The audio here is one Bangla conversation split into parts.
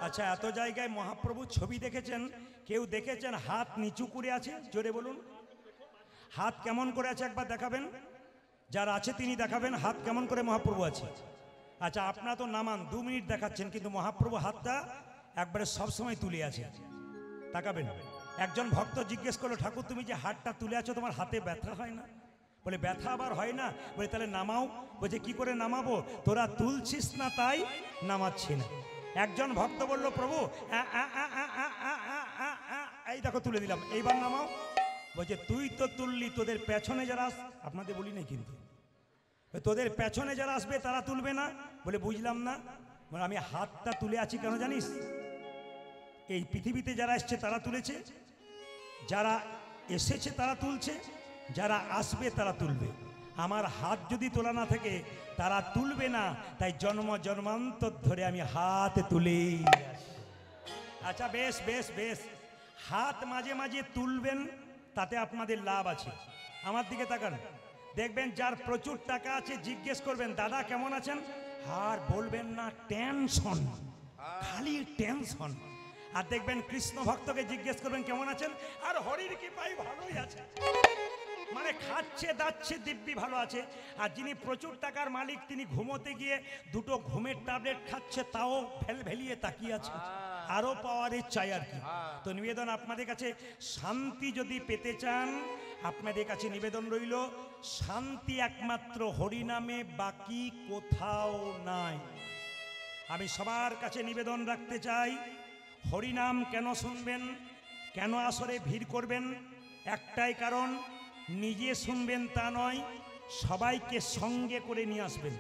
আচ্ছা, এত জায়গায় মহাপ্রভু ছবি দেখেছেন, কেউ দেখেছেন হাত নিচু করে আছে? জোরে বলুন, হাত কেমন করে আছে একবার দেখাবেন। যারা আছে তিনি দেখাবেন হাত কেমন করে মহাপ্রভু আছে। আচ্ছা, আপনারা তো নামান 2 মিনিট দেখাচ্ছেন, কিন্তু মহাপ্রভু হাতটা একবারে সবসময় তুলে আছে, তাকাবেন। একজন ভক্ত জিজ্ঞেস করলো, ঠাকুর তুমি যে হাতটা তুলে আছো তোমার হাতে ব্যথা হয় না? বলে ব্যথা আবার হয় না? বলে তাহলে নামাও। বলছে কি করে নামাবো? তোরা তুলছিস না তাই নামাচ্ছি না। একজন ভক্ত বলল, প্রভু এই দেখো তুলে দিলাম, এইবার নামাও। বলছে তুই তো তুললি, তোদের পেছনে যারা, আপনাদের বলি নাই কিন্তু, তোদের পেছনে যারা আসবে তারা তুলবে না। বলে বুঝলাম না। বলে আমি হাতটা তুলে আছি কেন জানিস? এই পৃথিবীতে যারা এসছে তারা তুলেছে, যারা এসেছে তারা তুলছে, যারা আসবে তারা তুলবে। আমার হাত যদি তোলা না থাকে তারা তুলবে না, তাই জন্ম জন্মান্তর ধরে আমি হাত তুলে। আচ্ছা বেশ বেশ বেশ, হাত মাঝে মাঝে তুলবেন, তাতে আপনাদের লাভ আছে। আমার দিকে তাকান, দেখবেন যার প্রচুর টাকা আছে জিজ্ঞেস করবেন দাদা কেমন আছেন, আর বলবেন না টেনশন, খালি টেনশন। আর দেখবেন কৃষ্ণ ভক্তকে জিজ্ঞেস করবেন কেমন আছেন, আর হরির কৃপায় ভালোই আছে, মানে খাচ্ছে দাচ্ছে দিব্যি ভালো আছে। আর যিনি প্রচুর টাকার মালিক তিনি ঘুমোতে গিয়ে 2টো ঘুমের ট্যাবলেট খাচ্ছে, তাও ভেলিয়ে তাকিয়ে আছে, আরো পাওয়ারের চাই আর কি। তো নিবেদন আপনাদের কাছে, শান্তি যদি পেতে চান আপনাদের কাছে নিবেদন রইল, শান্তি একমাত্র হরিনামে, বাকি কোথাও নাই। আমি সবার কাছে নিবেদন রাখতে চাই, হরিনাম কেন শুনবেন, কেন আসরে ভিড় করবেন? একটাই কারণ, নিজে শুনবেন তা নয়, সবাইকে সঙ্গে করে নিয়ে আসবেন।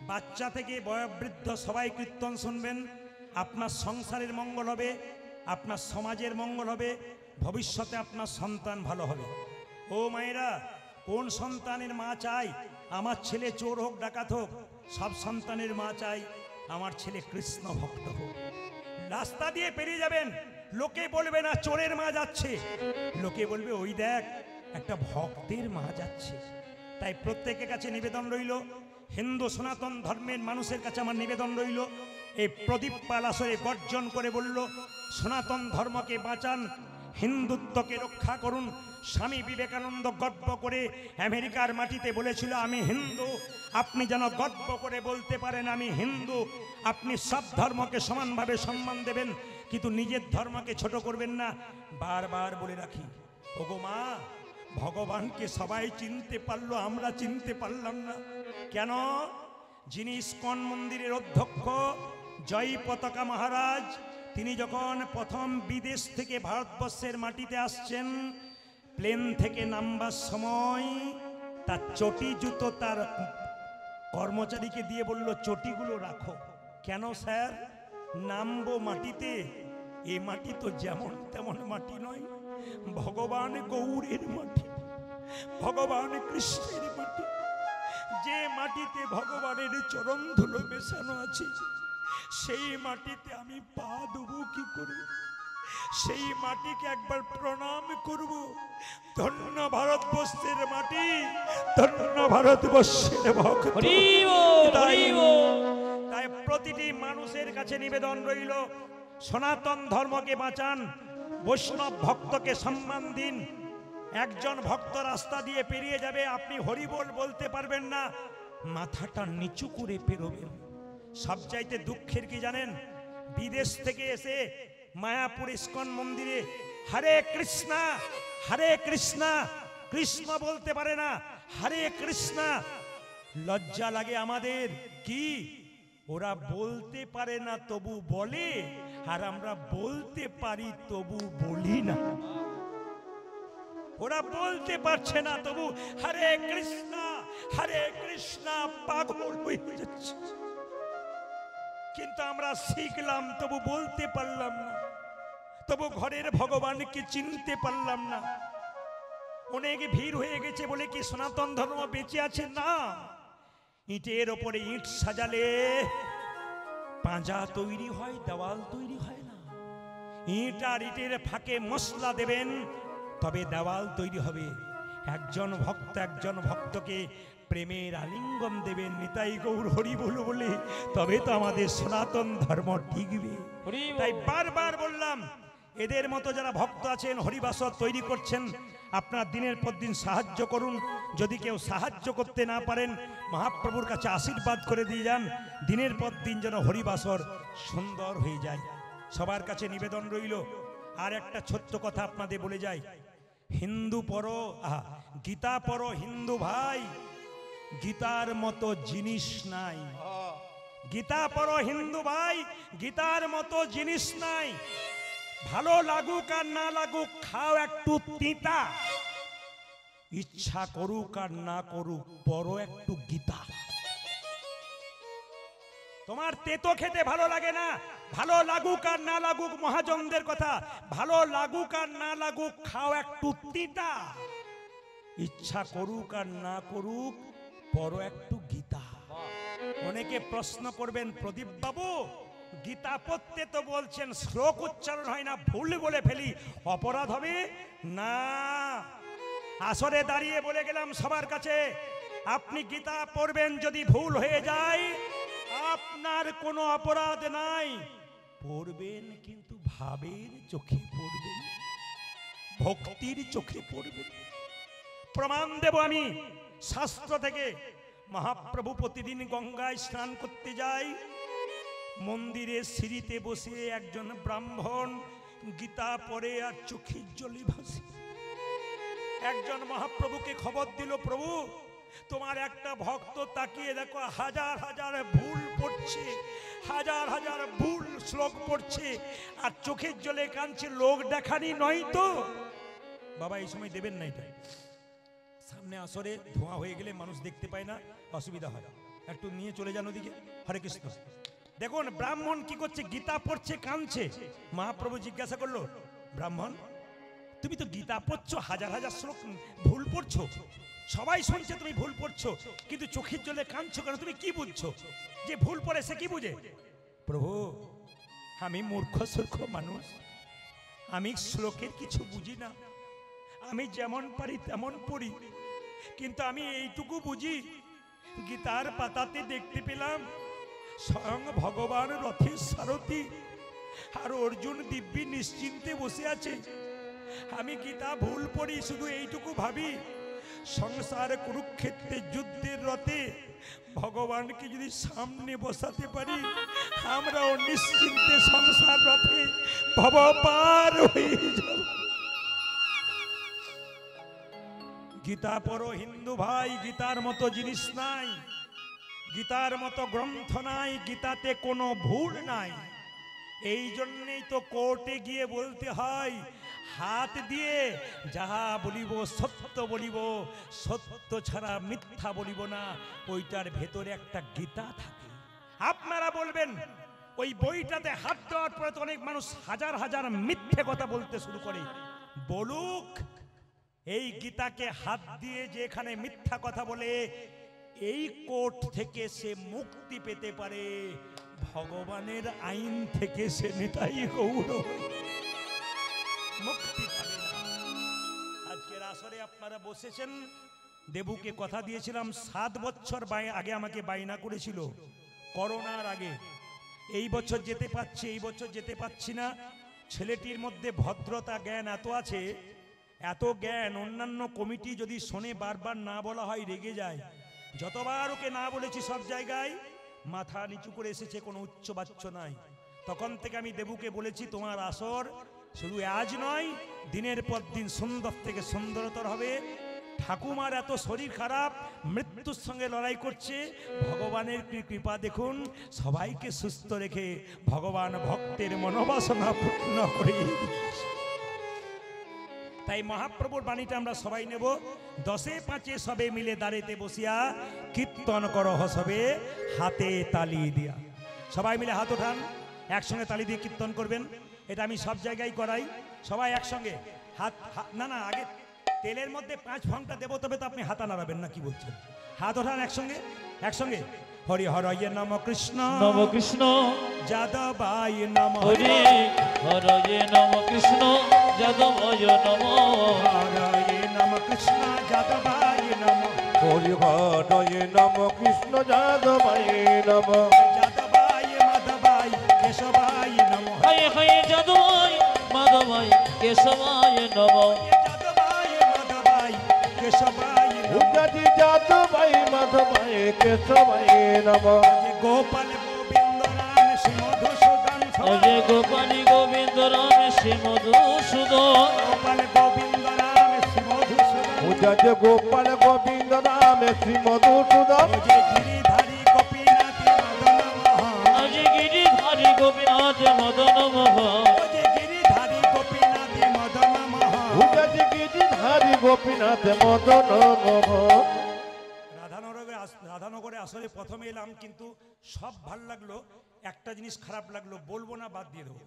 বাচ্চা থেকে বয়োবৃদ্ধ সবাই কীর্তন শুনবেন, আপনার সংসারের মঙ্গল হবে, আপনার সমাজের মঙ্গল হবে, ভবিষ্যতে আপনার সন্তান ভালো হবে। ও মায়েরা, কোন সন্তানের মা চাই আমার ছেলে চোর হোক ডাকাত হোক? সব সন্তানের মা চাই আমার ছেলে কৃষ্ণ ভক্ত হোক। রাস্তা দিয়ে পেরিয়ে যাবেন, লোকে বলবে না চোরের মা যাচ্ছে, লোকে বলবে ওই দেখ একটা ভক্তের মা যাচ্ছে। তাই প্রত্যেকের কাছে নিবেদন রইল, হিন্দু সনাতন ধর্মের মানুষের কাছে আমার নিবেদন রইল, এই প্রদীপ পাল আসরে গর্জন করে বলল, সনাতন ধর্মকে বাঁচান, হিন্দুত্বকে রক্ষা করুন। স্বামী বিবেকানন্দ গর্ব করে আমেরিকার মাটিতে বলেছিল আমি হিন্দু। আপনি যেন গর্ব করে বলতে পারেন আমি হিন্দু। আপনি সব ধর্মকে সমানভাবে সম্মান দেবেন, কিন্তু নিজের ধর্মকে ছোট করবেন না। বারবার বলে রাখি, ওগো মা, ভগবানকে সবাই চিনতে পারলো, আমরা চিনতে পারলাম না কেন? যিনি ইস্কন মন্দিরের অধ্যক্ষ জয় পতাকা মহারাজ, তিনি যখন প্রথম বিদেশ থেকে ভারতবর্ষের মাটিতে আসছেন, প্লেন থেকে নামবার সময় তার চটি জুতো তার কর্মচারীকে দিয়ে বলল চটিগুলো রাখো। কেন স্যার? নামবো মাটিতে, এই মাটি তো যেমন তেমন মাটি নয়, ভগবান গৌরের মাটি, ভগবান কৃষ্ণের মাটি, যে মাটিতে ভগবানের চরণ ধুলো মেশানো আছে, সেই মাটিতে আমি পা দেবো কি করে? সেই মাটিকে একবার প্রণাম করব। ধন্য ভারতবর্ষের মাটি, ধন্য ভারতবর্ষের ভক্ত। তাই প্রতিটি মানুষের কাছে নিবেদন রইল, সনাতন ধর্মকে বাঁচান, বৈষ্ণব ভক্তকে সম্মান দিন। একজন ভক্ত রাস্তা দিয়ে পেরিয়ে যাবে, আপনি হরিবোল বলতে পারবেন না, মাথাটা নিচু করে পেরোবেন। সবচাইতে দুঃখের কি জানেন? বিদেশ থেকে এসে মায়াপুর ইস্কন মন্দিরে হরে কৃষ্ণা হরে কৃষ্ণা, কৃষ্ণ বলতে পারে না, হরে কৃষ্ণা। লজ্জা লাগে আমাদের, কি ওরা বলতে পারে না তবু বলে, আর আমরা বলতে পারি তবু বলি না। ওরা বলতে পারছে না তবু হরে কৃষ্ণা হরে কৃষ্ণা পাগল হয়ে যাচ্ছে, কিন্তু আমরা শিখলাম তবু বলতে পারলাম না, তবু ঘরের ভগবানকে চিনতে পারলাম না। অনেক ভিড় হয়ে গেছে বলে কি সনাতন ধর্ম বেঁচে আছে? না, ইটের ওপরে ইট সাজালে পাঁজা তৈরি হয়, দেওয়াল তৈরি হয় না। ইট আর ইটের ফাঁকে মশলা দেবেন, তবে দেওয়াল তৈরি হবে। একজন ভক্তকে প্রেমের আলিঙ্গন দেবেন, নিতাই গৌর হরি বলো বলে, তবে তো আমাদের সনাতন ধর্ম টিকবে। তাই বারবার বললাম, এদের মতো যারা ভক্ত আছেন হরিবাসর তৈরি করছেন, আপনার দিনের পর দিন সাহায্য করুন। যদি কেউ সাহায্য করতে না পারেন, মহাপ্রভুর কাছে আশীর্বাদ করে দিয়ে যান, দিনের পর দিন যেন হরিবাসর সুন্দর হয়ে যায়। সবার কাছে নিবেদন রইল। আর একটা ছোট্ট কথা আপনাদের বলে যাই, হিন্দু পড়ো, গীতা পড়ো হিন্দু ভাই, গীতার মতো জিনিস নাই। গীতা পড়ো হিন্দু ভাই, গীতার মতো জিনিস নাই। ভালো লাগুক আর না লাগুক, খাও একটু তিতা, ইচ্ছা করুক আর না করুক, পড়ো একটু গীতা। তোমার তেতো খেতে ভালো লাগে না, ভালো লাগুক আর না লাগুক, মহাজনদের কথা, ভালো লাগুক আর না লাগুক, খাও একটু তিতা, ইচ্ছা করুক আর না করুক, পড়ো একটু গীতা। অনেকে প্রশ্ন করবেন, প্রদীপ বাবু গীতা পড়তে তো বলছেন, শ্লোক উচ্চারণ হয় না, ভুল বলে ফেলি, অপরাধ হবে না? আসরে দাঁড়িয়ে বলে গেলাম সবার কাছে, আপনি গীতা পড়বেন, যদি ভুল হয়ে যায় আপনার কোনো অপরাধ নাই। পড়বেন কিন্তু ভাবের চোখে পড়বেন, ভক্তির চোখে পড়বেন। প্রমাণ দেব আমি শাস্ত্র থেকে। মহাপ্রভু প্রতিদিন গঙ্গায় স্নান করতে যায়, মন্দিরে সিঁড়িতে বসে একজন ব্রাহ্মণ গীতা পড়ে আর চোখের জলে ভাসে। একজন মহাপ্রভুকে খবর দিল, প্রভু তোমার একটা ভক্ত তাকিয়ে দেখো, হাজার হাজার ভুল পড়ছে, হাজার হাজার ভুল শ্লোক পড়ছে আর চোখের জলে কাঁদছে, লোক দেখানি নয় তো? বাবা এই সময় দেবেন না, এটা সামনে আসরে ধোঁয়া হয়ে গেলে মানুষ দেখতে পায় না, অসুবিধা হয়, একটু নিয়ে চলে যান ওদিকে। হরে কৃষ্ণ। দেখুন ব্রাহ্মণ কি করছে, গীতা পড়ছে, কাঁদছে। মহাপ্রভু জিজ্ঞাসা করলো, ব্রাহ্মণ তুমি তো গীতা পড়ছো, হাজার হাজার শ্লোক ভুল পড়ছো, সবাই শুনছে তুমি ভুল পড়ছো, কিন্তু চোখের জলে কাঁদছো কেন? তুমি কি বুঝছো? যে ভুল পড়ে সে কি বুঝে? প্রভু আমি মূর্খ সূর্খ মানুষ, আমি শ্লোকের কিছু বুঝি না, আমি যেমন পারি তেমন পড়ি, কিন্তু আমি এইটুকু বুঝি, গীতার পাতাতে দেখতে পেলাম স্বয়ং ভগবান রথের সারথি আর অর্জুন দিব্যি নিশ্চিন্তে বসে আছে। আমি গীতা ভুল পড়ি, শুধু এইটুকু ভাবি, সংসার কুরুক্ষেত্রের যুদ্ধের রথে ভগবানকে যদি সামনে বসাতে পারি, আমরাও নিশ্চিন্তে সংসার রথে ভব পার হয়ে যাব। গীতা পড়ো হিন্দু ভাই, গীতার মতো জিনিস নাই, গীতার মতো গ্রন্থ নাই, গীতাতে কোনো ভুল নাই। এই জন্যই তো কোর্টে গিয়ে বলতে হয়, হাত দিয়ে যাহা বলিব সত্য বলিব, সত্য ছাড়া মিথ্যা বলিব না। ওইটার ভেতরে একটা গীতা থাকে। আপনারা বলবেন ওই বইটাতে হাত দেওয়ার পরে তো অনেক মানুষ হাজার হাজার মিথ্যে কথা বলতে শুরু করে। বলুক, এই গীতাকে হাত দিয়ে যে এখানে মিথ্যা কথা বলে, এই কোর্ট থেকে সে মুক্তি পেতে পারে, ভগবানের আইন থেকে সে নিতাই গৌর মুক্তি পাবে না। আজকের আসরে আপনারা বসেছেন, দেবুকে কথা দিয়েছিলাম, 7 বছর আগে আমাকে বায়না করেছিল, করোনার আগে। এই বছর যেতে পারছি, এই বছর যেতে পারছি না। ছেলেটির মধ্যে ভদ্রতা জ্ঞান এত আছে, এত জ্ঞান, অন্যান্য কমিটি যদি শোনে বারবার না বলা হয় রেগে যায়। যতবার ওকে না বলেছি সব জায়গায় মাথা নিচু করে এসেছে, কোনো উচ্চ বাচ্চ নাই। তখন থেকে আমি দেবুকে বলেছি, তোমার আসর শুধু আজ নয়, দিনের পর দিন সুন্দর থেকে সুন্দরতর হবে। ঠাকুমার এত শরীর খারাপ, মৃত্যুর সঙ্গে লড়াই করছে, ভগবানের কৃপা দেখুন, সবাইকে সুস্থ রেখে ভগবান ভক্তের মনোবাসনা পূর্ণ করে। তাই মহাপ্রভুর বাণীটা আমরা সবাই নেব। 10-5 সবে মিলে দাঁড়িতে বসিয়া কীর্তন করো হসবে হাতে তালি দিয়া। সবাই মিলে হাত ওঠান, একসঙ্গে তালি দিয়ে কীর্তন করবেন। এটা আমি সব জায়গায় করাই, সবাই একসঙ্গে হাত। না না, আগে তেলের মধ্যে 5 ফোঁটা দেবো, তবে তো আপনি হাতা নাড়াবেন না, কি বলছেন? হাত ওঠান একসঙ্গে, একসঙ্গে। হরি হরয়ে নম কৃষ্ণ নম কৃষ্ণ যাদবায় নম, হরি হরয়ে নম কৃষ্ণ যাদবায় নম, হরয়ে নম কৃষ্ণ যাদবায় নম, হরি হরয়ে নম কৃষ্ণ যাদবায় নম যাদবাই মাধবাই কেশবাই নমঃ হায় হায় যাদবায় মাধবায় কেশবায় নম যাদবাই মাধবাই কেশবাই নমঃ উজাজি যাদবায় মাধবায় কেশবায় নম গোপাল গোবিন্দ রাম শ্রী মধুসূদন অজয় গোপালী গোবিন্দ রাম শ্রী মধুসূদন গোপাল গোবিন্দ রাম শ্রী মধুসূদন উজাজি গোপাল গোবিন্দ রাম শ্রী মধুসূদন যে গিরিধারী গোপীনাথ মদন মোহন আজ গিরিধারী গোপীনাথ মদন মোহন যে গিরিধারী গোপীনাথ মদন মোহন উজাজি গিরিধারী গোপীনাথ মদন মোহন রাধানগরে আসলে প্রথমে এলাম, কিন্তু সব ভাল লাগলো, একটা জিনিস খারাপ লাগলো, বলবো না, বাদ দিয়ে দেবো।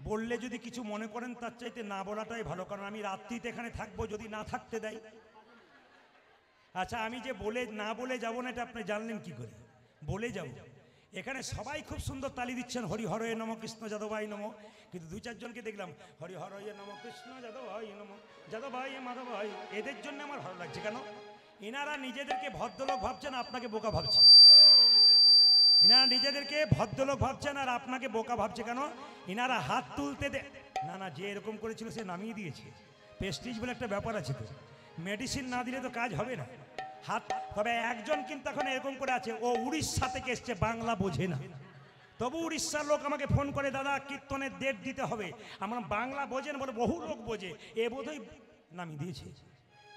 বললে যদি কিছু মনে করেন তার চাইতে না বলাটাই ভালো, কারণ আমি রাত্রিতে এখানে থাকবো, যদি না থাকতে দেয়। আচ্ছা, আমি যে না বলে যাবো না, এটা আপনি জানলেন কি করে? বলে যাব। এখানে সবাই খুব সুন্দর তালি দিচ্ছেন, হরি হরয়ে নম কৃষ্ণ যাদবাই নম, কিন্তু দু চারজনকে দেখলাম হরি হরয়ে নম কৃষ্ণ যাদবাই নম যাদবাই মাধবাই। এদের জন্য আমার ভালো লাগছে। কেন? এনারা নিজেদেরকে ভদ্রলোক ভাবছেন, আপনাকে বোকা ভাবছে। এনারা নিজেদেরকে ভদ্রলোক ভাবছেন আর আপনাকে বোকা ভাবছে। কেন? এনারা হাত তুলতে না, যে এরকম করেছিল সে নামিয়ে দিয়েছে। প্রেস্টিজ বলে একটা ব্যাপার আছে, তো মেডিসিন না দিলে তো কাজ হবে না। হাত, তবে একজন কিন্তু এখন এরকম করে আছে, ও উড়িষ্যা থেকে এসছে, বাংলা বোঝে না, তবু উড়িষ্যার লোক আমাকে ফোন করে, দাদা কীর্তনের ডেট দিতে হবে। আমরা বাংলা বোঝেন বলে, বহু লোক বোঝে, এ বোধহয় নামিয়ে দিয়েছে,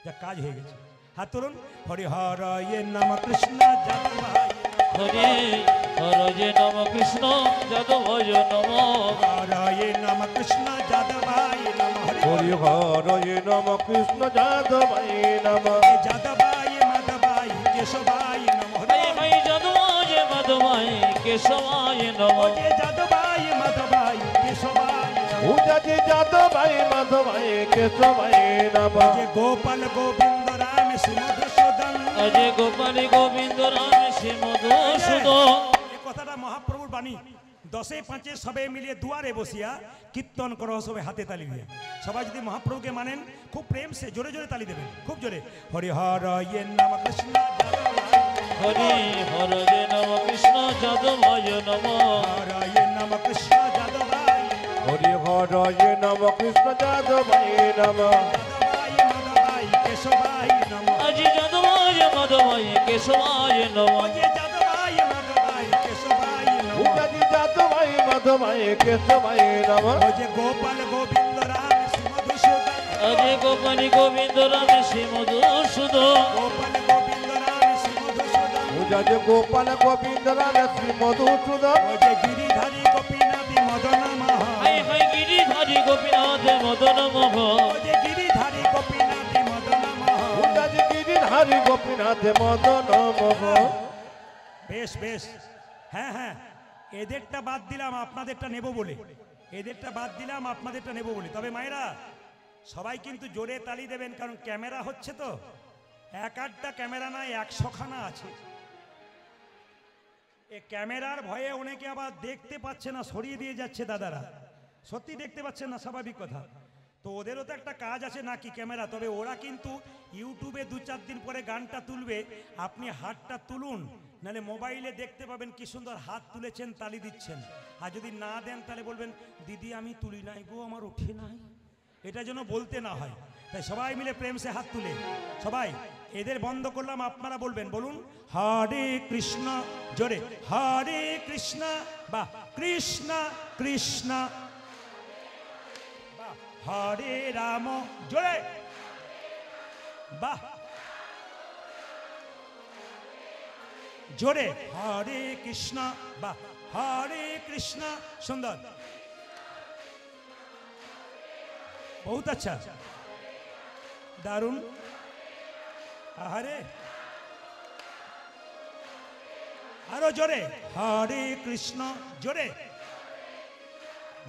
যা কাজ হয়ে গেছে। হাত তুলুন। হরি হরয়ে নম কৃষ্ণ যাদবায় হরে হরয়ে নম কৃষ্ণ যাদবায় নম হরয়ে নম কৃষ্ণ যাদবায় নম হরি হরয়ে নম কৃষ্ণ যাদবায় নম যাদবায় মাধবায় কেশবায় নম হায় হায় যাদবায় মাধবায় কেশবায় নম যাদবায় মাধবায় কেশবায় উজাজি যাদবায় মাধবায় কেশবায় নম গোপাল গোবিন্দ রাম শ্রী মধুসূদন। অজয় গোপালী গোবিন্দ রাম শ্রী মধুসূদন। এই কথাটা মহাপ্রভুর বাণী। 10-5 সবে মিলিয়ে দুয়ারে বসিয়া কীর্তন করো, সবে হাতে তালি দিয়ে। সবাই যদি মহাপ্রভুকে মানেন, খুব প্রেম সে জোরে জোরে তালি দেবেন, খুব জোরে। হরি হরয়ে নম কৃষ্ণ যাদবায় হরে হরয়ে নম কৃষ্ণ যাদবায় নম হরয়ে নম কৃষ্ণ যাদবায় হরি হরয়ে নম কৃষ্ণ যাদবায় নম যাদবায় মাধবায় কেশবায় নম আজ যাদবায় মাধবায় কেশবায় নম যাদবায় মাধবায় কেশবায় নম উজাজি যাদবায় মাধবায় কেশবায় নম গোপাল গোবিন্দ রাম শ্রী মধুসূদন। অজয় গোপালী গোবিন্দ রাম শ্রী মধুসূদন। গোপাল গোবিন্দ রাম শ্রী মধুসূদন। উজাজি গোপাল গোবিন্দ রাম শ্রী মধুসূদন গিরিধারী গোপীনাথ মদন মোহন হায় হায় গিরিধারী গোপীনাথ মদন মোহন গিরিধারী গোপীনাথ মদন মোহন। উজাজি গিরিধারী গোপীনাথ মদন মোহন বেশ বেশ, হ্যাঁ হ্যাঁ, এদেরটা বাদ দিলাম, আপনাদেরটা নেব বলে। এদেরটা বাদ দিলাম, আপনাদেরটা নেব বলে। তবে মায়েরা সবাই কিন্তু জোরে তালি দেবেন, কারণ ক্যামেরা হচ্ছে তো। এক আধটা ক্যামেরা নয়, 100খানা আছে। এ ক্যামেরার ভয়ে অনেকে আবার দেখতে পাচ্ছে না, সরিয়ে দিয়ে যাচ্ছে দাদারা। সত্যি দেখতে পাচ্ছেন না, স্বাভাবিক কথা। তো ওদেরও তো একটা কাজ আছে নাকি, ক্যামেরা। তবে ওরা কিন্তু ইউটিউবে 2-4 দিন পরে গানটা তুলবে, আপনি হাতটা তুলুন, নাহলে মোবাইলে দেখতে পাবেন কি সুন্দর হাত তুলেছেন, তালি দিচ্ছেন। আর যদি না দেন তাহলে বলবেন, দিদি আমি তুলি নাই গো, আমার ওঠে নাই। এটা যেন বলতে না হয়, তাই সবাই মিলে প্রেম সে হাত তুলে। সবাই এদের বন্ধ করলাম, আপনারা বলবেন, বলুন হরে কৃষ্ণ জোরে, হরে কৃষ্ণ বা কৃষ্ণ কৃষ্ণ, হরে রাম জোরে, বাহ জোরে, হরে কৃষ্ণ বা হরে কৃষ্ণ। সুন্দর, বহুত আচ্ছা, দারুণ। আরে আরো জোরে, হরে কৃষ্ণ জোরে,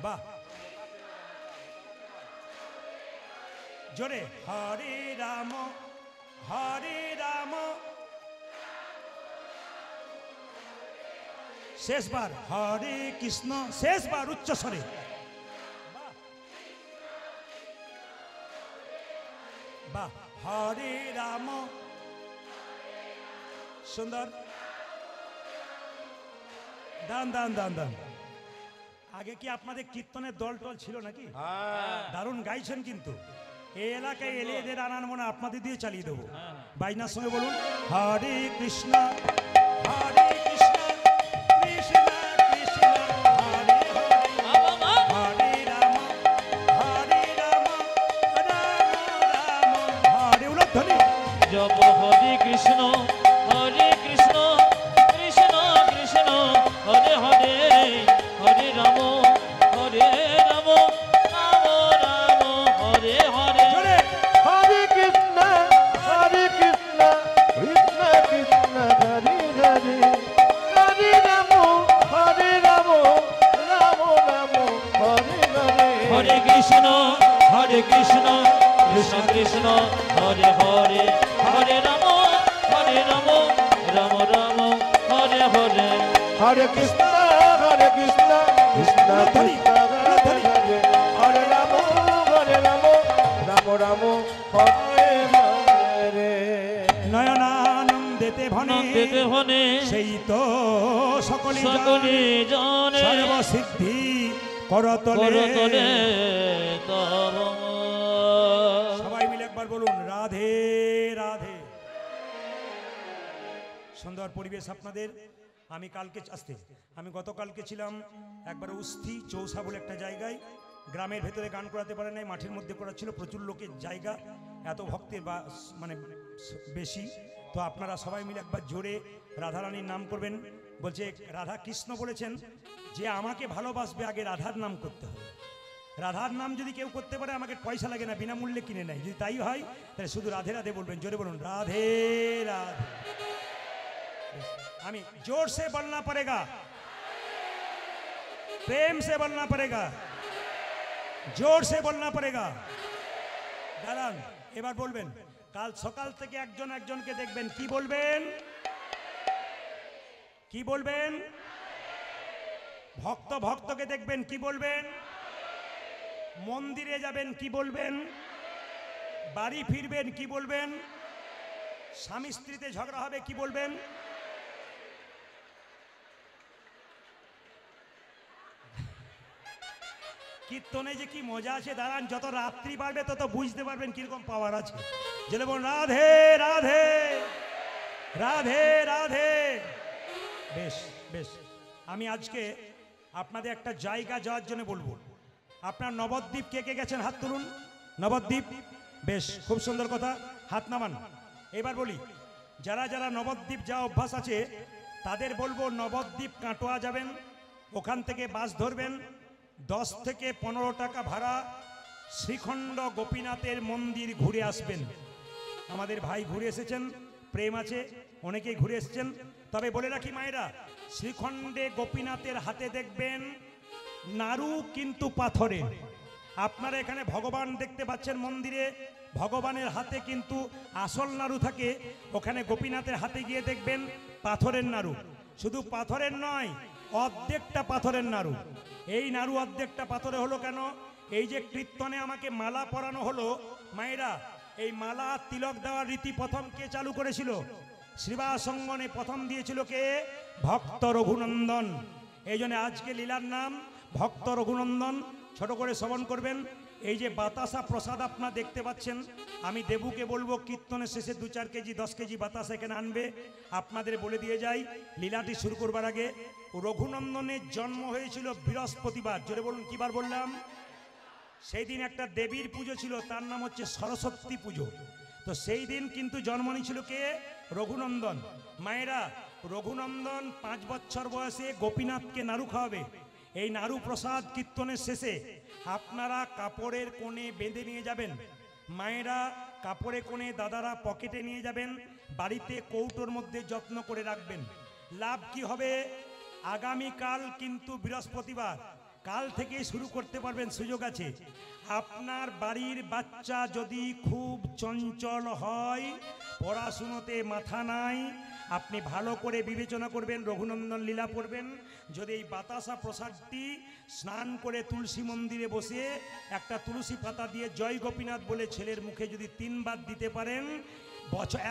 বাহ জোরে, হরে রাম হরে রাম। শেষবার হরে কৃষ্ণ, শেষবার উচ্চ স্বরে। বাহ, হরে রাম। সুন্দর, দান দান দান দান। আগে কি আপনাদের কীর্তনের দল টল ছিল নাকি? দারুণ গাইছেন কিন্তু। এই এলাকায় এলে এদের আনার মনে আপনাদের দিয়ে চালিয়ে দেবো। বাইনার সঙ্গে বলুন হরে কৃষ্ণ হরে কৃষ্ণ কৃষ্ণ কৃষ্ণ হরে হরে হরে রাম হরে রাম রাম রাম হরে। উলধ্বনি। জপ হরে কৃষ্ণ কৃষ্ণ কৃষ্ণ হরে হরে হরে রাম রাম রাম হরে হরে। জোরে। হরে কৃষ্ণ কৃষ্ণ কৃষ্ণ হরে হরে হরে রাম রাম রাম হরে হরে। হরে কৃষ্ণ কৃষ্ণ কৃষ্ণ হরে হরে হরে রাম রাম রাম হরে হরে। হরে কৃষ্ণ কৃষ্ণ কৃষ্ণ হরে হরে রাম রাম রাম হরে হরে। নয়নানন্দেতে ভনে নন্দেতে হনে সেই তো সকলে সকলে জানে সর্বসিদ্ধি করতলে। করতলে তব। সবাই মিলে একবার বলুন রাধে রাধে। সুন্দর পরিবেশ আপনাদের। আমি গতকালকে ছিলাম একবার উস্থি চৌসা বলে একটা জায়গায়। গ্রামের ভেতরে গান করাতে পারে নাই, মাঠের মধ্যে করাচ্ছিল। প্রচুর লোকের জায়গা, এত ভক্তের বা মানে বেশি। তো আপনারা সবাই মিলে একবার জোরে রাধারানীর নাম করবেন। বলছে রাধা কৃষ্ণ বলেছেন যে আমাকে ভালোবাসবে আগে রাধার নাম করতে হবে। রাধার নাম যদি কেউ করতে পারে আমাকে পয়সা লাগে না, বিনামূল্যে কিনে নেয়। যদি তাই হয় তাহলে শুধু রাধে রাধে বলবেন। জোরে বলুন রাধে রাধে। हमें जोर से बोलना पड़ेगा, प्रेम से बोलना पड़ेगा, जोर से बोलना पड़ेगा। দাঁড়ান, এবার বলবেন। কাল সকাল থেকে একজন একজনকে দেখবেন, কি বলবেন? কি বলবেন? ভক্ত ভক্তকে দেখবেন, কি বলবেন? মন্দিরে যাবেন, কি বলবেন? বাড়ি ফিরবেন, কি বলবেন? স্বামী স্ত্রীতে ঝগড়া হবে, কি বলবেন? কীর্তনে যে কি মজা আছে, দাঁড়ান যত রাত্রি বাড়বে তত বুঝতে পারবেন কিরকম পাওয়ার আছে। যেন বল রাধে রাধে রাধে রাধে। বেশ বেশ, আমি আজকে আপনাদের একটা জায়গা যাওয়ার জন্য বলবো। আপনার নবদ্বীপ কে কে গেছেন? হাত তুলুন। নবদ্বীপ, বেশ খুব সুন্দর কথা, হাত নামান। এবার বলি, যারা যারা নবদ্বীপ যাওয়া অভ্যাস আছে তাদের বলবো নবদ্বীপ কাটোয়া যাবেন, ওখান থেকে বাস ধরবেন। 10 থেকে 15 টাকা ভাড়া, শ্রীখণ্ড গোপীনাথের মন্দির ঘুরে আসবেন। আমাদের ভাই ঘুরে এসেছেন, প্রেম আছে, অনেকেই ঘুরে এসেছেন। তবে বলে রাখি মায়েরা, শ্রীখণ্ডে গোপীনাথের হাতে দেখবেন নাড়ু কিন্তু পাথরের। আপনারা এখানে ভগবান দেখতে পাচ্ছেন মন্দিরে, ভগবানের হাতে কিন্তু আসল নাড়ু থাকে। ওখানে গোপীনাথের হাতে গিয়ে দেখবেন পাথরের নাড়ু। শুধু পাথরের নয়, অর্ধেকটা পাথরের নাড়ু। এই নাড়ু অর্ধেকটা পাথরে হলো কেন? এই যে কীর্তনে আমাকে মালা পরানো হলো, মায়েরা এই মালা তিলক দেওয়ার রীতি প্রথম কে চালু করেছিল? শ্রীবাসঙ্গনে প্রথম দিয়েছিল কে? ভক্ত রঘুনন্দন। এই জন্য আজকে লীলার নাম ভক্ত রঘুনন্দন। ছোট করে শ্রবণ করবেন। এই যে বাতাসা প্রসাদ আপনারা দেখতে পাচ্ছেন, আমি দেবুকে বলবো কীর্তনের শেষে 2-4 কেজি 10 কেজি বাতাসা এখানে আনবে। আপনাদের বলে দিয়ে যাই, লীলাটি শুরু করবার আগে, রঘুনন্দনের জন্ম হয়েছিল বৃহস্পতিবার। জোরে বলুন, কিবার বললাম? সেই দিন একটা দেবীর পুজো ছিল, তার নাম হচ্ছে সরস্বতী পুজো। তো সেই দিন কিন্তু জন্ম নিয়েছিল কে? রঘুনন্দন। মায়েরা, রঘুনন্দন 5 বছর বয়সে গোপীনাথকে নাড়ু খাওয়াবে। এই নাড়ু প্রসাদ কীর্তনের শেষে আপনারা কাপড়ের কোণে বেঁধে নিয়ে যাবেন। মায়েরা কাপড়ে কোণে, দাদারা পকেটে নিয়ে যাবেন। বাড়িতে কৌটোর মধ্যে যত্ন করে রাখবেন। লাভ কি হবে? আগামীকাল কিন্তু বৃহস্পতিবার, কাল থেকে শুরু করতে পারবেন, সুযোগ আছে। আপনার বাড়ির বাচ্চা যদি খুব চঞ্চল হয়, পড়াশুনোতে মাথা নাই, আপনি ভালো করে বিবেচনা করবেন, রঘুনন্দন লীলা পড়বেন। যদি এই বাতাসা প্রসাদটি স্নান করে তুলসী মন্দিরে বসে একটা তুলসী পাতা দিয়ে জয় গোপীনাথ বলে ছেলের মুখে যদি 3 বার দিতে পারেন,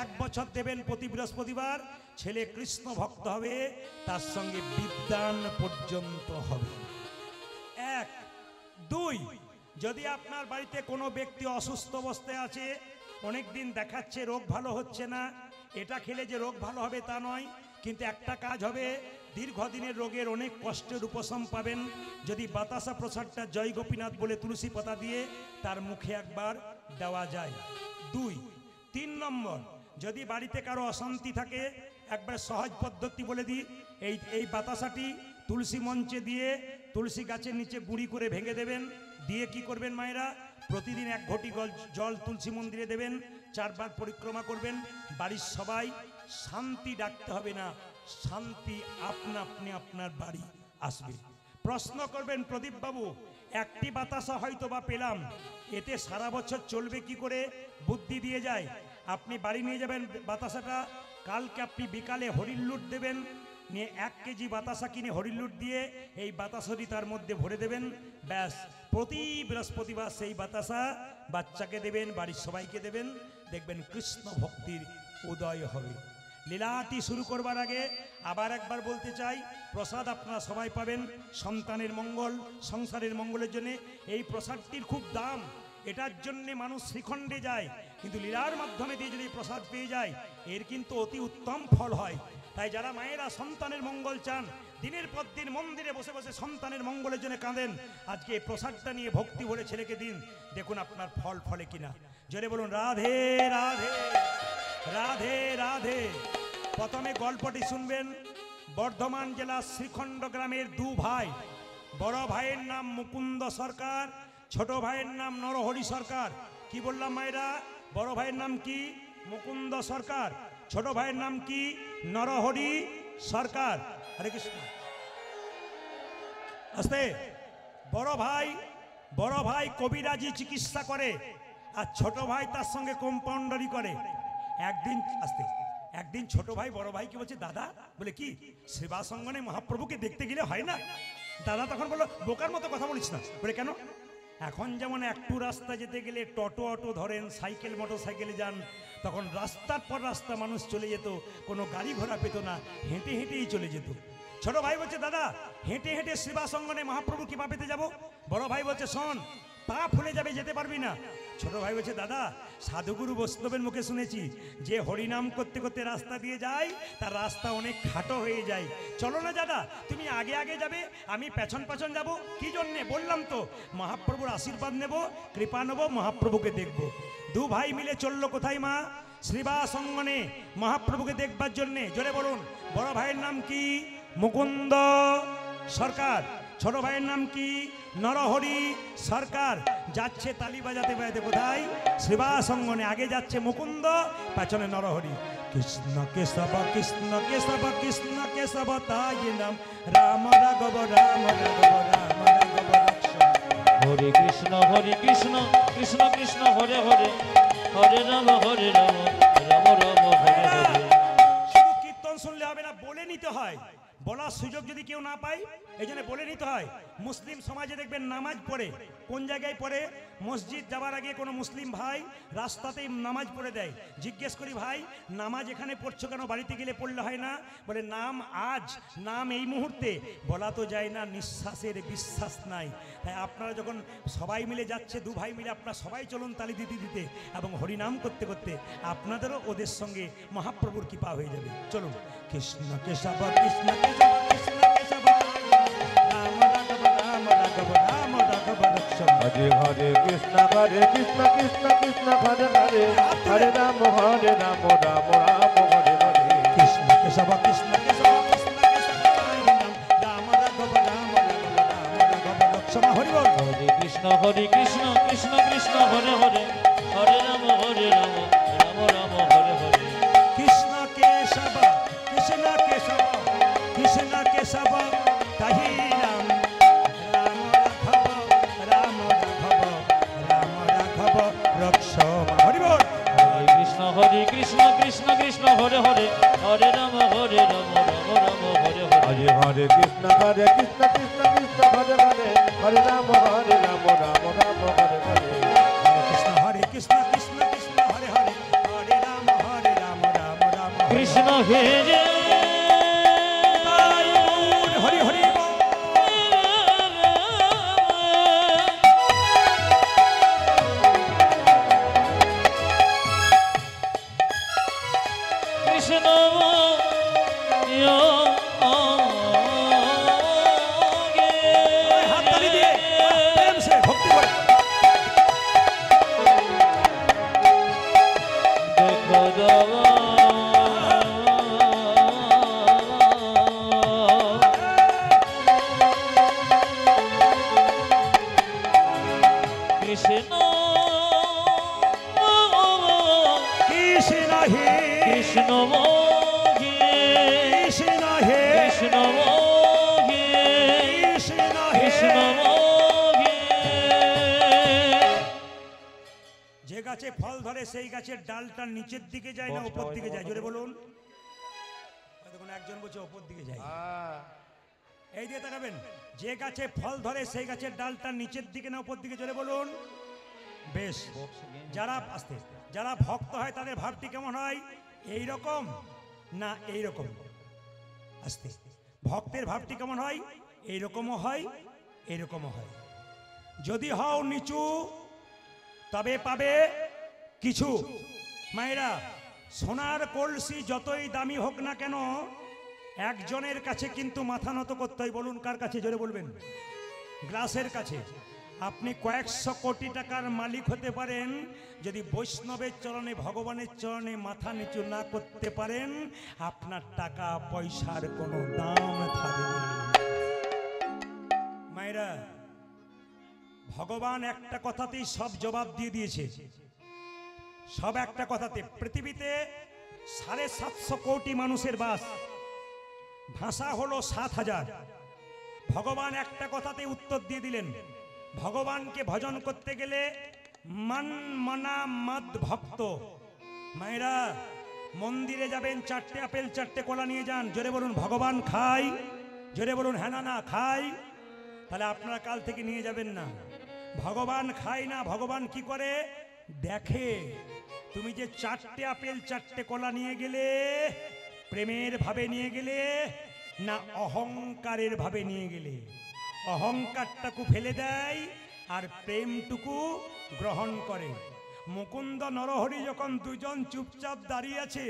1 বছর দেবেন প্রতি বৃহস্পতিবার, ছেলে কৃষ্ণ ভক্ত হবে, তার সঙ্গে বিদ্যান পর্যন্ত হবে। 1 2 যদি আপনার বাড়িতে কোনো ব্যক্তি অসুস্থ অবস্থায় আছে, অনেক দিন দেখাচ্ছে রোগ ভালো হচ্ছে না, এটা খেলে যে রোগ ভালো হবে তা নয়, কিন্তু একটা কাজ হবে, দীর্ঘদিনের রোগের অনেক কষ্টের উপশম পাবেন যদি বাতাসা প্রসাদটা জয় গোপীনাথ বলে তুলসী পাতা দিয়ে তার মুখে একবার দেওয়া যায়। 2 3 নম্বর, যদি বাড়িতে কারো অশান্তি থাকে, একবার সহজ পদ্ধতি বলে দিই। এই বাতাসাটি তুলসী মঞ্চে দিয়ে তুলসী গাছের নিচে গুঁড়ি করে ভেঙে দেবেন, দিয়ে কি করবেন মায়েরা, প্রতিদিন 1 ঘটি জল তুলসী মন্দিরে দেবেন, 4 বার পরিক্রমা করবেন। বাড়ির সবাই শান্তি ডাকতে হবে না, শান্তি আপনা আপনি আপনার বাড়ি আসবে। প্রশ্ন করবেন, প্রদীপ বাবু একটি বাতাসা হয়তো বা পেলাম, এতে সারা বছর চলবে কি করে? বুদ্ধি দিয়ে যায়। আপনি বাড়ি নিয়ে যাবেন বাতাসাটা, কালকে আপনি বিকালে হরির লুট দেবেন, নিয়ে 1 কেজি বাতাসা কিনে হরির লুট দিয়ে এই বাতাসাটি তার মধ্যে ভরে দেবেন, ব্যাস প্রতি বৃহস্পতিবার সেই বাতাসা বাচ্চাকে দেবেন, বাড়ির সবাইকে দেবেন, দেখবেন কৃষ্ণ ভক্তির উদয় হবে। লীলাটি শুরু করবার আগে আবার একবার বলতে চাই, প্রসাদ আপনারা সবাই পাবেন সন্তানের মঙ্গল, সংসারের মঙ্গলের জন্য। এই প্রসাদটির খুব দাম, এটার জন্যে মানুষ শ্রীখণ্ডে যায়, কিন্তু লীলার মাধ্যমে দিয়ে যদি প্রসাদ পেয়ে যায়, এর কিন্তু অতি উত্তম ফল হয়। তাই যারা মায়েরা সন্তানের মঙ্গল চান, দিনের পর দিন মন্দিরে বসে বসে সন্তানের মঙ্গলের জন্য কাঁদেন, আজকে এই প্রসাদটা নিয়ে ভক্তি ভরে ছেলেকে দিন, দেখুন আপনার ফল ফলে কিনা। জোরে বলুন রাধে রাধে রাধে রাধে। প্রথমে গল্পটি শুনবেন। বর্ধমান জেলার শ্রীখণ্ড গ্রামের 2 ভাই, বড় ভাইয়ের নাম মুকুন্দ সরকার, ছোট ভাইয়ের নাম নরহরি সরকার। কি বললাম মায়েরা? বড় ভাইয়ের নাম কি? মুকুন্দ সরকার। ছোট ভাইয়ের নাম কি? নরহরি সরকার। হরে কৃষ্ণ। আস্তে। বড় ভাই কবিরাজি চিকিৎসা করে, আর ছোট ভাই তার সঙ্গে কম্পাউন্ডারি করে। একদিন ছোট ভাই বড় ভাইকে বলছে, দাদা, বলে কি, সেবা সঙ্গনে মহাপ্রভুকে দেখতে গেলে হয় না? দাদা তখন বললো, বোকার মতো কথা বলিস না। বলে কেন? এখন যেমন একটু রাস্তা যেতে গেলে টোটো অটো ধরেন, সাইকেল মোটর সাইকেলে যান, তখন রাস্তার পর রাস্তা মানুষ চলে যেত, কোনো গাড়ি ঘোড়া পেত না, হেঁটে হেঁটেই চলে যেত। ছোট ভাই বলছে, দাদা হেঁটে হেঁটে সেবা সঙ্গনে মহাপ্রভু কৃপা পেতে যাব। বড় ভাই বলছে, শোন, পা ফুলে যাবে, যেতে পারবি না। ছোট ভাই বলছে, দাদা সাধুগুরু বৈষ্ণবের মুখে শুনেছি, যে হরিনাম করতে করতে রাস্তা দিয়ে যায়, তার রাস্তা অনেক খাটো হয়ে যায়। চলো না দাদা, তুমি আগে আগে যাবে, আমি পেছন পেছন যাব। কি জন্যে? বললাম তো, মহাপ্রভুর আশীর্বাদ নেব, কৃপা নেব, মহাপ্রভুকে দেখব। 2 ভাই মিলে চললো কোথায় মা? শ্রীবাস অঙ্গনে মহাপ্রভুকে দেখবার জন্যে। জোরে বলুন। বড় ভাইয়ের নাম কি? মুকুন্দ সরকার। ছোট ভাইয়ের নাম কি? নরহরি সরকার। যাচ্ছে তালি বাজাতে বাজাতে কোথায়? শ্রীবাস অঙ্গনে। আগে যাচ্ছে মুকুন্দ, পেছনে নরহরি। কৃষ্ণ কেশব কৃষ্ণ কেশব কৃষ্ণ কেশব তাই নাম, রাম রাঘব রাম রাঘব রাম রাঘব রক্ষণ। হরে কৃষ্ণ কৃষ্ণ কৃষ্ণ হরে হরে, হরে রাম রাম রাম হরে হরে। শুধু কীর্তন শুনলে হবে না, বলে নিতে হয়। বলার সুযোগ যদি কেউ না পায়, এই জন্য বলে নিতে হয়। মুসলিম সমাজে দেখবেন নামাজ পড়ে, কোন জায়গায় পড়ে? মসজিদ যাওয়ার আগে কোনো মুসলিম ভাই রাস্তাতেই নামাজ পড়ে দেয়। জিজ্ঞেস করি, ভাই নামাজ এখানে পড়ছো কেন, বাড়িতে গেলে পড়লে হয় না? বলে নাম আজ, নাম এই মুহূর্তে, বলা তো যায় না, নিঃশ্বাসের বিশ্বাস নাই। তাই আপনারা যখন সবাই মিলে যাচ্ছে, 2 ভাই মিলে, আপনারা সবাই চলুন তালি দিতে দিতে এবং হরিনাম করতে করতে, আপনাদেরও ওদের সঙ্গে মহাপ্রভুর কৃপা হয়ে যাবে। চলুন। কৃষ্ণ কেশব কৃষ্ণ কেশব কৃষ্ণ কেশব, রাম রাঘব রাম রাঘব রাম রাঘব রক্ষণ। হরে হরে কৃষ্ণ কৃষ্ণ কৃষ্ণ হরে হরে, হরে রাম রাম রাম হরে হরে। কৃষ্ণ কেশব কৃষ্ণ কেশব কৃষ্ণ কেশব, রাম রাঘব রাম রাঘব রাম রাঘব রক্ষণ। হরি বল। হরে কৃষ্ণ কৃষ্ণ কৃষ্ণ হরে হরে, হরে রাম রাম রাম হরে হরে। কৃষ্ণ কেশব কৃষ্ণ কেশব কৃষ্ণ কেশব তাহি রাম, রাম রাঘব রাম রাঘব রাম রাঘব রক্ষণ। হরি বল। হরে কৃষ্ণ কৃষ্ণ কৃষ্ণ হরে হরে, হরে রাম হরে কৃষ্ণ কৃষ্ণ কৃষ্ণ হরে হরে হরে রাম রাম রাম হরে হরে হরে কৃষ্ণ কৃষ্ণ কৃষ্ণ হরে হরে হরে রাম রাম রাম কৃষ্ণ হে যে হরি হরি কৃষ্ণ হাততালি দিয়ে প্রেম সে ভক্তি করে দেখো দাও কৃষ্ণ কৃষ্ণ হে কৃষ্ণ মোহে কৃষ্ণ হে কৃষ্ণ মোহে কৃষ্ণ হে কৃষ্ণ মোহে যে গাছে ফল ধরে সেই গাছের ডালটা নিচের দিকে যায় না উপর দিকে যায় জোরে বলুন তখন একজন বলছে উপর দিকে যায় এই দিয়ে তাকাবেন যে গাছে ফল ধরে সেই গাছের ডালটা নিচের দিকে না উপর দিকে জোরে বলুন বেশ যারা আস্তে যারা ভক্ত হয় তাদের ভাবটি কেমন হয় এই রকম না এই রকম আস্তে ভক্তের ভাবটি কেমন হয় এই রকমও হয় এরকমও হয় যদি হও নিচু তবে পাবে কিছু মায়েরা সোনার কলসি যতই দামি হোক না কেন একজনের কাছে কিন্তু মাথা নত করতে হয় বলুন কার কাছে জোরে বলবেন গ্লাসের কাছে আপনি কয়েকশো কোটি টাকার মালিক হতে পারেন যদি বৈষ্ণবের চরণে ভগবানের চরণে মাথা নিচু না করতে পারেন আপনার টাকা পয়সার কোনো দাম থাকবে না। মায়েরা ভগবান একটা কথাতেই সব জবাব দিয়ে দিয়েছে সব একটা কথাতে পৃথিবীতে 750 কোটি মানুষের বাস ভাষা হলো 7000 ভগবান একটা কথাতে উত্তর দিয়ে দিলেন ভগবানকে ভজন করতে গেলে মান মনা মদ ভক্ত মায়েরা মন্দিরে যাবেন 4টে আপেল 4টে কলা নিয়ে যান জোরে বলুন ভগবান খাই জোরে বলুন হ্যাঁ না খাই তাহলে আপনারা কাল থেকে নিয়ে যাবেন না ভগবান খায় না ভগবান কি করে দেখে তুমি যে 4টে আপেল 4টে কলা নিয়ে গেলে প্রেমের ভাবে নিয়ে গেলে না অহংকারের ভাবে নিয়ে গেলে অহংকারটাকে ফেলে দেয় আর প্রেমটুকু গ্রহণ করে মুকুন্দ নরহরি যখন দুজন চুপচাপ দাঁড়িয়ে আছে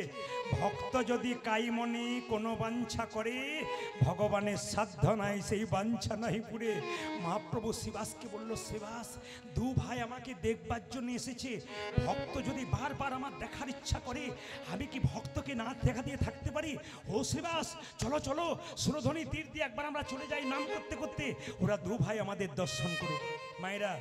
ভক্ত যদি কাইমনে কোনো বাঞ্ছা করে ভগবানের সাধ্য নাই সেই বাঞ্ছা নাই পুরে মহাপ্রভু শিবাসকে বলল শিবাস দু ভাই আমাকে দেখবার জন্য এসেছে ভক্ত যদি বারবার আমার দেখার ইচ্ছা করে আমি কি ভক্তকে না দেখা দিয়ে থাকতে পারি ও শিবাস চলো চলো সুরধ্বনি তীর দিয়ে একবার আমরা চলে যাই নাম করতে করতে ওরা দু ভাই আমাদের দর্শন করুক মায়েরা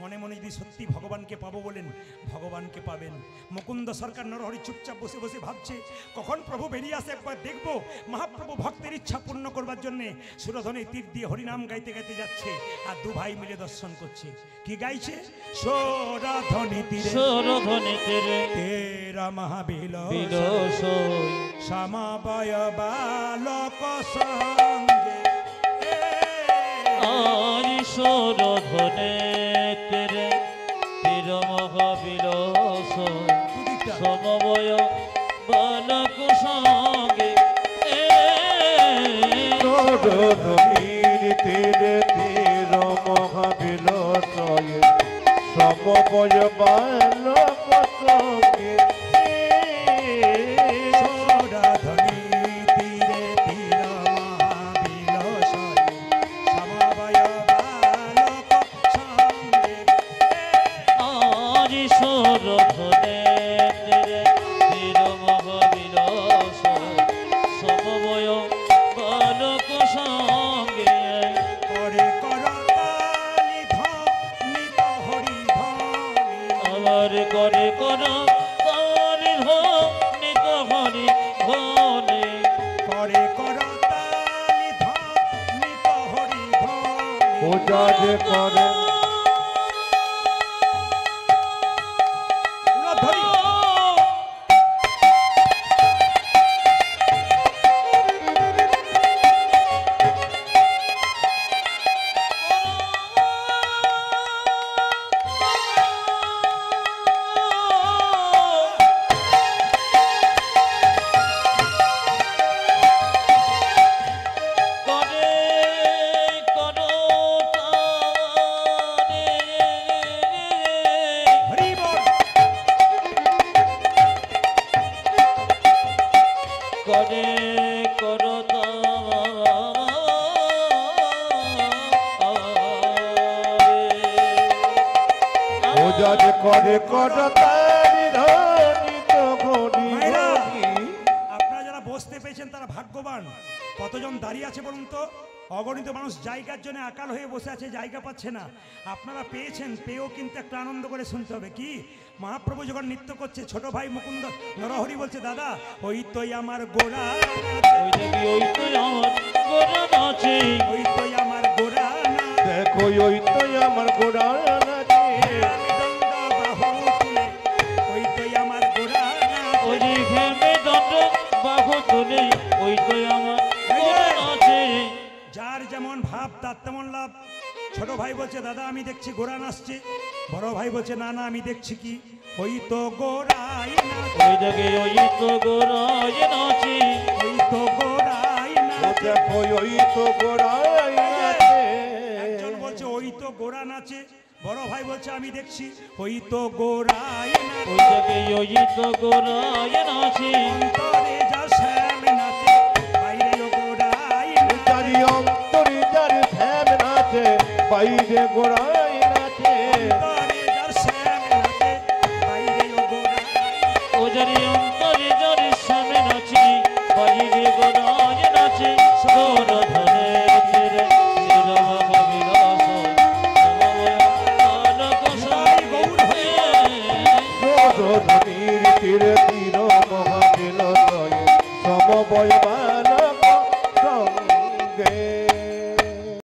মনে মনে যদি সত্যি ভগবানকে পাবো বলেন ভগবানকে পাবেন মুকুন্দ সরকার নরহরি চুপচাপ বসে বসে ভাবছে কখন প্রভু বেরিয়ে আসে একবার দেখবো মহাপ্রভু ভক্তের ইচ্ছা পূর্ণ করবার জন্যে সুরধ্বনি তীর দিয়ে হরিনাম গাইতে গাইতে যাচ্ছে আর দু ভাই মিলে দর্শন করছে কি গাইছে সুরধ্বনি তীরে সুরধ্বনি তীরে তেরা মহাবিল বিলস সমবয় বালক সঙ্গে আরি সুরধ্বনি তীরে তীর মহাবিলস সমবয় বালক সঙ্গে সুরধ্বনির তীরে তীর মহাবিলসয়ে সমবয় বালক সঙ্গে সুরধ্বনি তীরে তীর মহাবিলসয়ে সমবয় বালক সঙ্গে আরি সুরধ্বনি তীরে তীর মহাবিলস সমবয় বালক সঙ্গে করে করতালি ধ্বনিত হরি ধ্বনি আবার করে কর তারি নিত হরি ধনে করে করতালি ধ্বনিত হরি ধ্বনি পূজা যে করে উলধ্বনি পূজা যে করে করতালি ধ্বনিত ঘড়ি মায়েরা, ঘড়ি। আপনারা যারা বসতে পেয়েছেন তারা ভাগ্যবান। কতজন দাঁড়িয়ে আছে বলুন তো? অগণিত মানুষ জায়গার জন্য আকাল হয়ে বসে আছে, জায়গা পাচ্ছে না। আপনারা পেয়েছেন, পেয়েও কিন্তু একটা আনন্দ করে শুনতে হবে। কি মহাপ্রভু যখন নৃত্য করছে, ছোট ভাই মুকুন্দ নরহরি বলছে, দাদা ওই তোই আমার গোড়া, ওই দেখি ওই তো আমার গোরা নাচে, ওই তোই আমার গোড়া না, দেখো ওই তো আমার গোড়া নাচে। মৃদঙ্গ বাহু তুলে, ওই তোই আমার গোড়া না। ওই দেখে মেদণ্ড বাহু তুলে, ওই তো আমার গোরা নাচে। যার যেমন ভাব তার তেমন লাভ। ছোট ভাই বলছে, দাদা আমি দেখছি গোড়া নাচছে। বড় ভাই বলছে, না না আমি দেখছি কি, ওই তো গোড়াই নাচে, ওই দেখে ওই তো গোরায় নাচে, ওই তো গোড়াই ও নাচে। দেখো ওই তো গোড়াই নাচে। একজন বলছে ওই তো গোড়া নাচে, বড় ভাই বলছে আমি দেখছি ওই তো গোড়াই নাচে। ওই দেখে ওই তো গোরায় নাচে। অন্তরে যা শ্যাম নাচে, বাইরেও গোড়াই নাচে। যারি অন্তরে যারি শ্যাম নাচে, বাইরে গোড়াই নাচে।